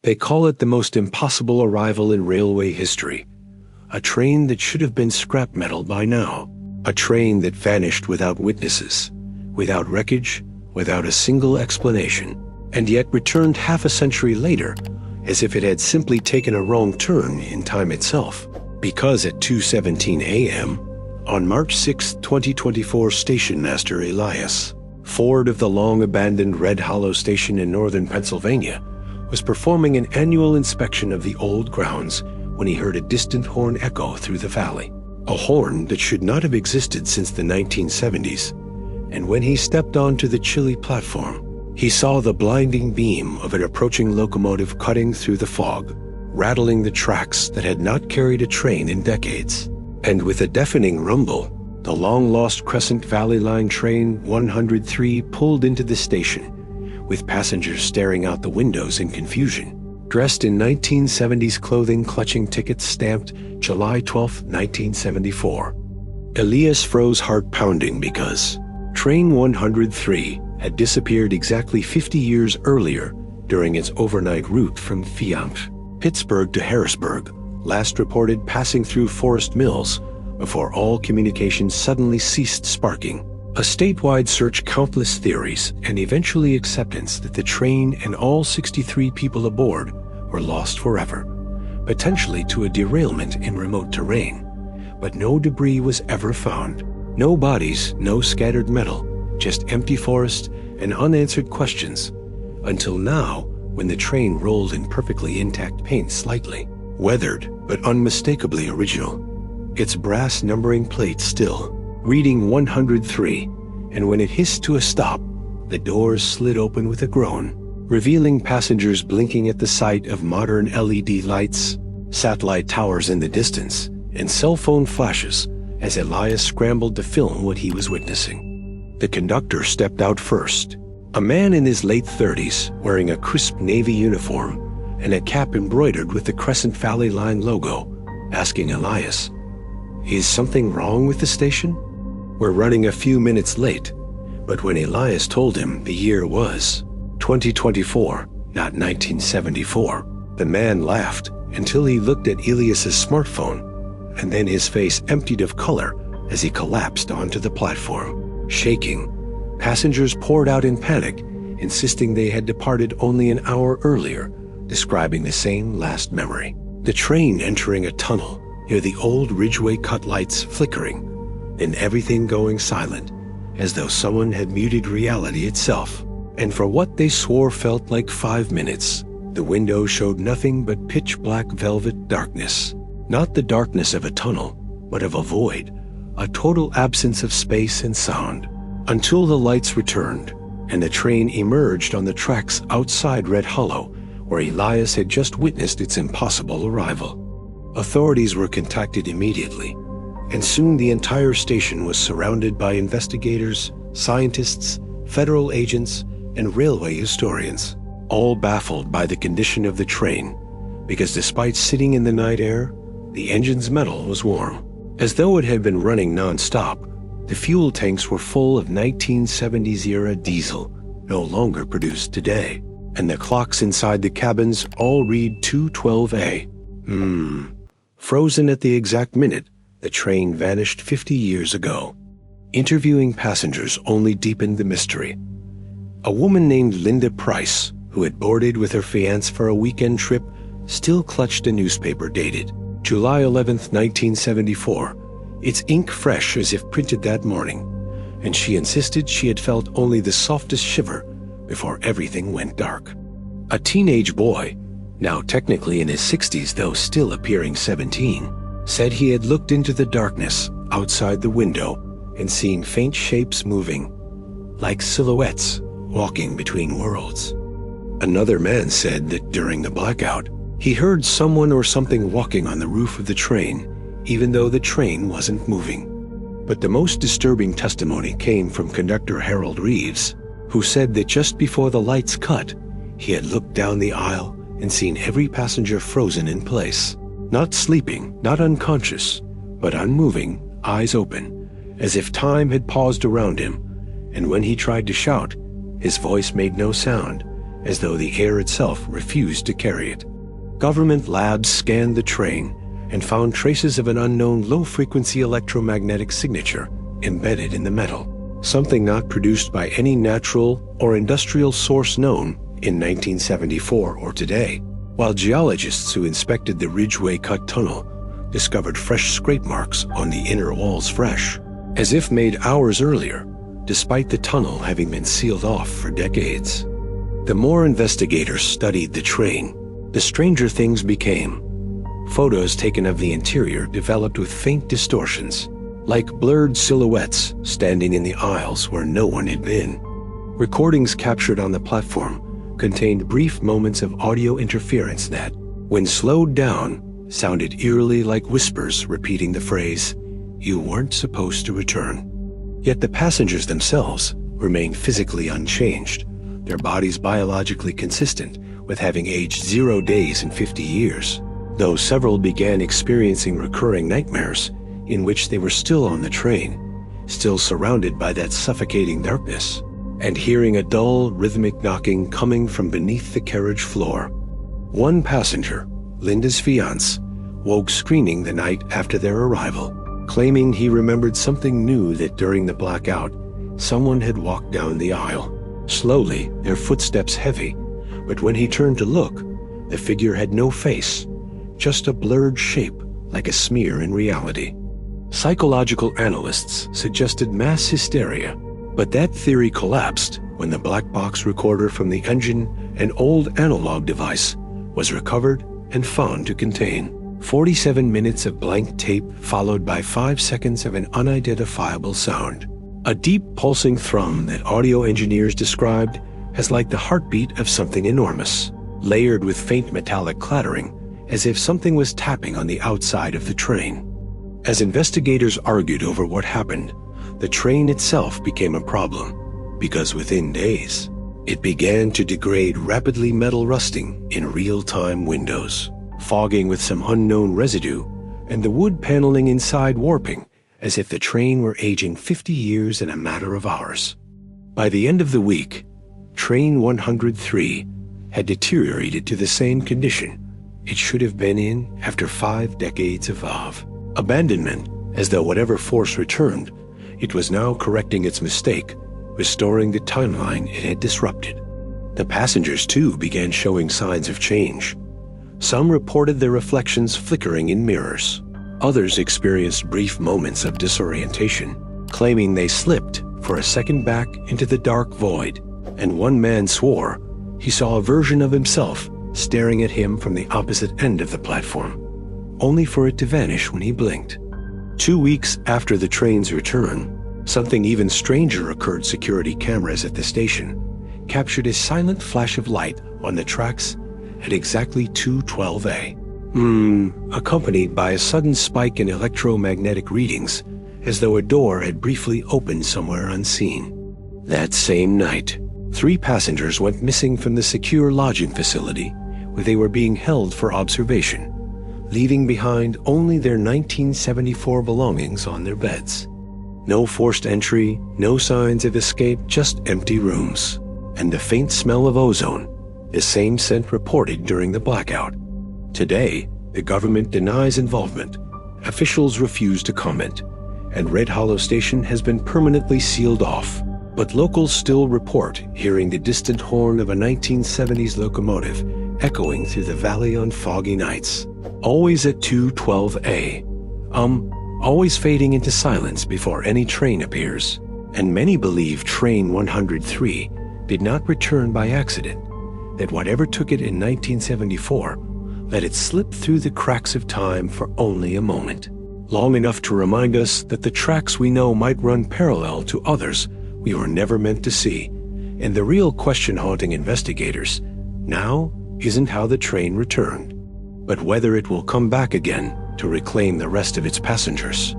They call it the most impossible arrival in railway history. A train that should have been scrap metal by now. A train that vanished without witnesses, without wreckage, without a single explanation, and yet returned half a century later, as if it had simply taken a wrong turn in time itself. Because at 2:17 a.m., on March 6, 2024, station master Elias Ford of the long-abandoned Red Hollow station in northern Pennsylvania was performing an annual inspection of the old grounds when he heard a distant horn echo through the valley. A horn that should not have existed since the 1970s. And when he stepped onto the chilly platform, he saw the blinding beam of an approaching locomotive cutting through the fog, rattling the tracks that had not carried a train in decades. And with a deafening rumble, the long-lost Crescent Valley Line train 103 pulled into the station, with passengers staring out the windows in confusion, dressed in 1970s clothing, clutching tickets stamped July 12, 1974. Elias froze, heart pounding, because Train 103 had disappeared exactly 50 years earlier during its overnight route from Fiamp, Pittsburgh to Harrisburg, last reported passing through Forest Mills before all communications suddenly ceased sparking. A statewide search, countless theories, and eventually acceptance that the train and all 63 people aboard were lost forever, potentially to a derailment in remote terrain. But no debris was ever found. No bodies, no scattered metal, just empty forest and unanswered questions. Until now, when the train rolled in perfectly intact paint, slightly weathered but unmistakably original. Its brass numbering plate still reading 103, and when it hissed to a stop, the doors slid open with a groan, revealing passengers blinking at the sight of modern LED lights, satellite towers in the distance, and cell phone flashes as Elias scrambled to film what he was witnessing. The conductor stepped out first, a man in his late 30s wearing a crisp navy uniform and a cap embroidered with the Crescent Valley Line logo, asking Elias, "Is something wrong with the station? We're running a few minutes late." But when Elias told him the year was 2024, not 1974, the man laughed until he looked at Elias's smartphone, and then his face emptied of color as he collapsed onto the platform. Shaking, passengers poured out in panic, insisting they had departed only an hour earlier, describing the same last memory. The train entering a tunnel near the old Ridgeway cut lights flickering, then everything going silent, as though someone had muted reality itself. And for what they swore felt like 5 minutes, the window showed nothing but pitch-black velvet darkness. Not the darkness of a tunnel, but of a void, a total absence of space and sound, until the lights returned, and the train emerged on the tracks outside Red Hollow, where Elias had just witnessed its impossible arrival. Authorities were contacted immediately, and soon the entire station was surrounded by investigators, scientists, federal agents, and railway historians, all baffled by the condition of the train, because despite sitting in the night air, the engine's metal was warm. As though it had been running non-stop, the fuel tanks were full of 1970s-era diesel, no longer produced today, and the clocks inside the cabins all read 2:12 a.m. Frozen at the exact minute the train vanished 50 years ago. Interviewing passengers only deepened the mystery. A woman named Linda Price, who had boarded with her fiancé for a weekend trip, still clutched a newspaper dated July 11, 1974, its ink fresh as if printed that morning, and she insisted she had felt only the softest shiver before everything went dark. A teenage boy, now technically in his 60s though still appearing 17, said he had looked into the darkness outside the window and seen faint shapes moving, like silhouettes walking between worlds. Another man said that during the blackout, he heard someone or something walking on the roof of the train, even though the train wasn't moving. But the most disturbing testimony came from conductor Harold Reeves, who said that just before the lights cut, he had looked down the aisle and seen every passenger frozen in place. Not sleeping, not unconscious, but unmoving, eyes open, as if time had paused around him, and when he tried to shout, his voice made no sound, as though the air itself refused to carry it. Government labs scanned the train and found traces of an unknown low-frequency electromagnetic signature embedded in the metal, something not produced by any natural or industrial source known in 1974 or today, while geologists who inspected the Ridgeway-cut tunnel discovered fresh scrape marks on the inner walls, fresh, as if made hours earlier, despite the tunnel having been sealed off for decades. The more investigators studied the train, the stranger things became. Photos taken of the interior developed with faint distortions, like blurred silhouettes standing in the aisles where no one had been. Recordings captured on the platform contained brief moments of audio interference that, when slowed down, sounded eerily like whispers repeating the phrase, "You weren't supposed to return." Yet the passengers themselves remained physically unchanged, their bodies biologically consistent with having aged 0 days in 50 years, though several began experiencing recurring nightmares in which they were still on the train, still surrounded by that suffocating darkness, and hearing a dull, rhythmic knocking coming from beneath the carriage floor. One passenger, Linda's fiancé, woke screaming the night after their arrival, claiming he remembered something new, that during the blackout, someone had walked down the aisle, slowly, their footsteps heavy, but when he turned to look, the figure had no face, just a blurred shape like a smear in reality. Psychological analysts suggested mass hysteria, but that theory collapsed when the black box recorder from the engine, an old analog device, was recovered and found to contain 47 minutes of blank tape followed by 5 seconds of an unidentifiable sound. A deep pulsing thrum that audio engineers described as like the heartbeat of something enormous, layered with faint metallic clattering, as if something was tapping on the outside of the train. As investigators argued over what happened, the train itself became a problem, because within days, it began to degrade, rapidly, metal rusting in real-time windows, fogging with some unknown residue, and the wood paneling inside warping, as if the train were aging 50 years in a matter of hours. By the end of the week, Train 103 had deteriorated to the same condition it should have been in after 5 decades of abandonment, as though whatever force returned, it was now correcting its mistake, restoring the timeline it had disrupted. The passengers, too, began showing signs of change. Some reported their reflections flickering in mirrors. Others experienced brief moments of disorientation, claiming they slipped for a second back into the dark void, and one man swore he saw a version of himself staring at him from the opposite end of the platform, only for it to vanish when he blinked. 2 weeks after the train's return, something even stranger occurred. Security cameras at the station captured a silent flash of light on the tracks at exactly 2:12 a.m., accompanied by a sudden spike in electromagnetic readings, as though a door had briefly opened somewhere unseen. That same night, 3 passengers went missing from the secure lodging facility where they were being held for observation, leaving behind only their 1974 belongings on their beds. No forced entry, no signs of escape, just empty rooms, and the faint smell of ozone, the same scent reported during the blackout. Today, the government denies involvement, officials refuse to comment, and Red Hollow Station has been permanently sealed off. But locals still report hearing the distant horn of a 1970s locomotive echoing through the valley on foggy nights, always at 2:12 a.m., always fading into silence before any train appears. And many believe Train 103 did not return by accident, that whatever took it in 1974 let it slip through the cracks of time for only a moment, long enough to remind us that the tracks we know might run parallel to others we were never meant to see. And the real question haunting investigators now isn't how the train returned, but whether it will come back again to reclaim the rest of its passengers.